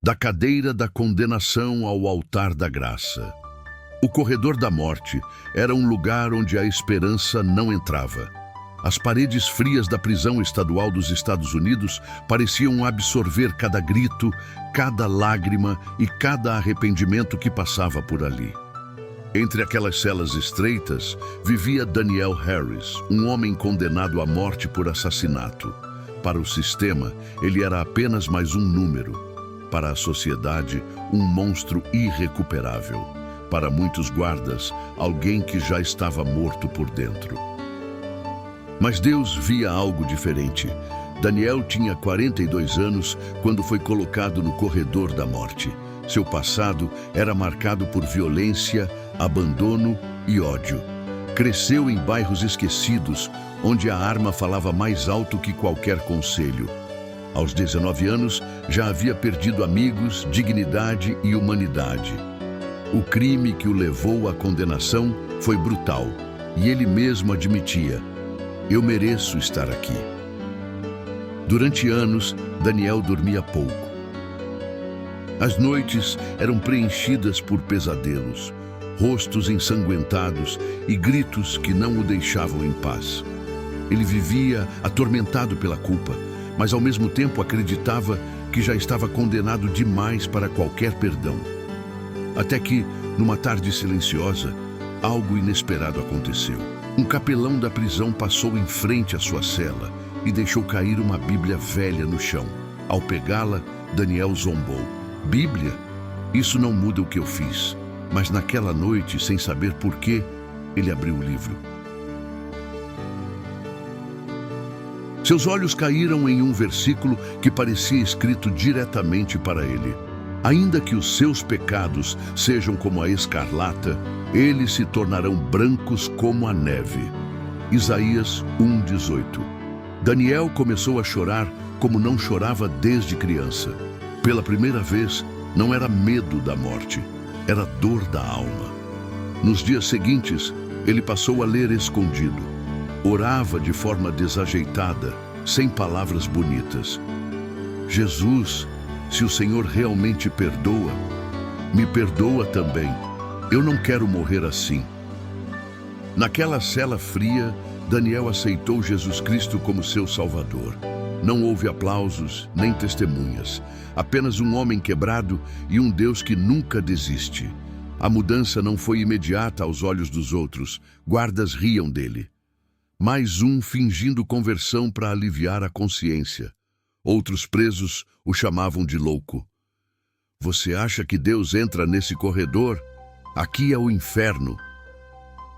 Da cadeira da condenação ao altar da graça. O corredor da morte era um lugar onde a esperança não entrava. As paredes frias da prisão estadual dos Estados Unidos pareciam absorver cada grito, cada lágrima e cada arrependimento que passava por ali. Entre aquelas celas estreitas, vivia Daniel Harris, um homem condenado à morte por assassinato. Para o sistema, ele era apenas mais um número. Para a sociedade, um monstro irrecuperável. Para muitos guardas, alguém que já estava morto por dentro. Mas Deus via algo diferente. Daniel tinha 42 anos quando foi colocado no corredor da morte. Seu passado era marcado por violência, abandono e ódio. Cresceu em bairros esquecidos, onde a arma falava mais alto que qualquer conselho. Aos 19 anos, já havia perdido amigos, dignidade e humanidade. O crime que o levou à condenação foi brutal, e ele mesmo admitia: "Eu mereço estar aqui." Durante anos, Daniel dormia pouco. As noites eram preenchidas por pesadelos, rostos ensanguentados e gritos que não o deixavam em paz. Ele vivia atormentado pela culpa, mas ao mesmo tempo acreditava que já estava condenado demais para qualquer perdão. Até que, numa tarde silenciosa, algo inesperado aconteceu. Um capelão da prisão passou em frente à sua cela e deixou cair uma Bíblia velha no chão. Ao pegá-la, Daniel zombou. "Bíblia? Isso não muda o que eu fiz." Mas naquela noite, sem saber por quê, ele abriu o livro. Seus olhos caíram em um versículo que parecia escrito diretamente para ele. "Ainda que os seus pecados sejam como a escarlata, eles se tornarão brancos como a neve." Isaías 1:18. Daniel começou a chorar como não chorava desde criança. Pela primeira vez, não era medo da morte, era dor da alma. Nos dias seguintes, ele passou a ler escondido. Orava de forma desajeitada, sem palavras bonitas. "Jesus, se o Senhor realmente perdoa, me perdoa também. Eu não quero morrer assim." Naquela cela fria, Daniel aceitou Jesus Cristo como seu Salvador. Não houve aplausos, nem testemunhas. Apenas um homem quebrado e um Deus que nunca desiste. A mudança não foi imediata aos olhos dos outros. Guardas riam dele. Mais um fingindo conversão para aliviar a consciência. Outros presos o chamavam de louco. "Você acha que Deus entra nesse corredor? Aqui é o inferno."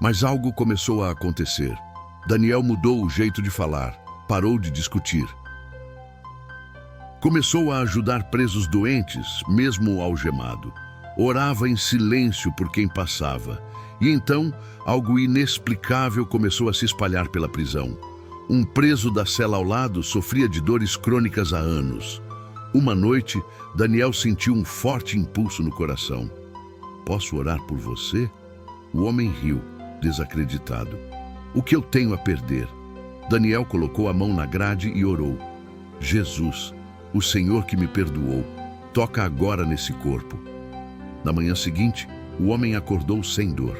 Mas algo começou a acontecer. Daniel mudou o jeito de falar, parou de discutir. Começou a ajudar presos doentes, mesmo algemado. Orava em silêncio por quem passava. E então, algo inexplicável começou a se espalhar pela prisão. Um preso da cela ao lado sofria de dores crônicas há anos. Uma noite, Daniel sentiu um forte impulso no coração. "Posso orar por você?" O homem riu, desacreditado. "O que eu tenho a perder?" Daniel colocou a mão na grade e orou. "Jesus, o Senhor que me perdoou, toca agora nesse corpo." Na manhã seguinte, o homem acordou sem dor.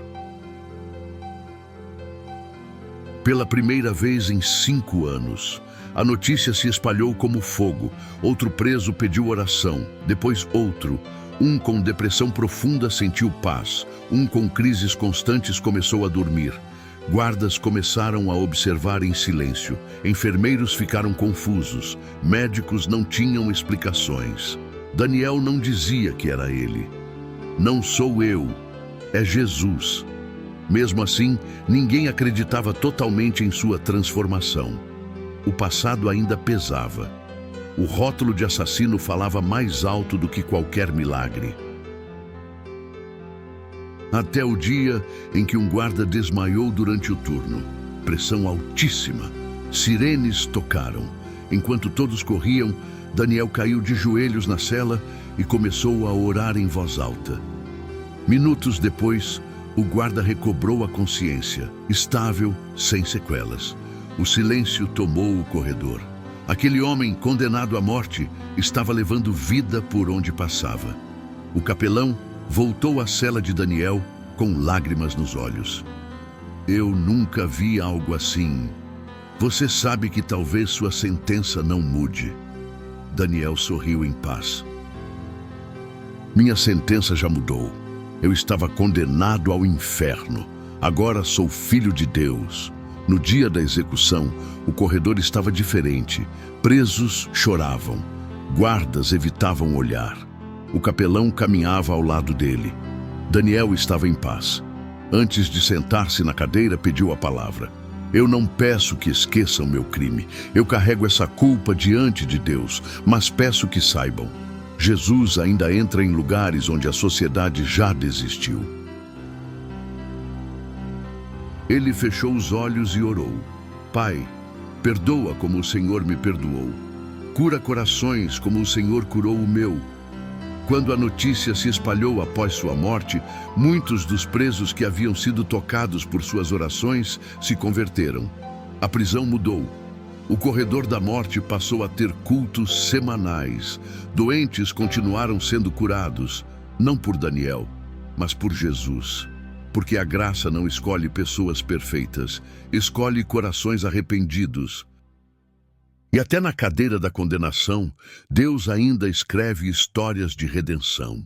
Pela primeira vez em 5 anos, a notícia se espalhou como fogo. Outro preso pediu oração, depois outro. Um com depressão profunda sentiu paz. Um com crises constantes começou a dormir. Guardas começaram a observar em silêncio. Enfermeiros ficaram confusos. Médicos não tinham explicações. Daniel não dizia que era ele. "Não sou eu, é Jesus." Mesmo assim, ninguém acreditava totalmente em sua transformação. O passado ainda pesava. O rótulo de assassino falava mais alto do que qualquer milagre. Até o dia em que um guarda desmaiou durante o turno. Pressão altíssima. Sirenes tocaram. Enquanto todos corriam, Daniel caiu de joelhos na cela e começou a orar em voz alta. Minutos depois, o guarda recobrou a consciência, estável, sem sequelas. O silêncio tomou o corredor. Aquele homem condenado à morte estava levando vida por onde passava. O capelão voltou à cela de Daniel com lágrimas nos olhos. Eu nunca vi algo assim. Você sabe que talvez sua sentença não mude. Daniel sorriu em paz. Minha sentença já mudou. Eu estava condenado ao inferno. Agora sou filho de Deus. No dia da execução, o corredor estava diferente. Presos choravam. Guardas evitavam olhar. O capelão caminhava ao lado dele. Daniel estava em paz. Antes de sentar-se na cadeira, pediu a palavra. Eu não peço que esqueçam meu crime. Eu carrego essa culpa diante de Deus, mas peço que saibam. Jesus ainda entra em lugares onde a sociedade já desistiu. Ele fechou os olhos e orou. Pai, perdoa como o Senhor me perdoou. Cura corações como o Senhor curou o meu. Quando a notícia se espalhou após sua morte, muitos dos presos que haviam sido tocados por suas orações se converteram. A prisão mudou. O corredor da morte passou a ter cultos semanais. Doentes continuaram sendo curados, não por Daniel, mas por Jesus. Porque a graça não escolhe pessoas perfeitas, escolhe corações arrependidos. E até na cadeira da condenação, Deus ainda escreve histórias de redenção.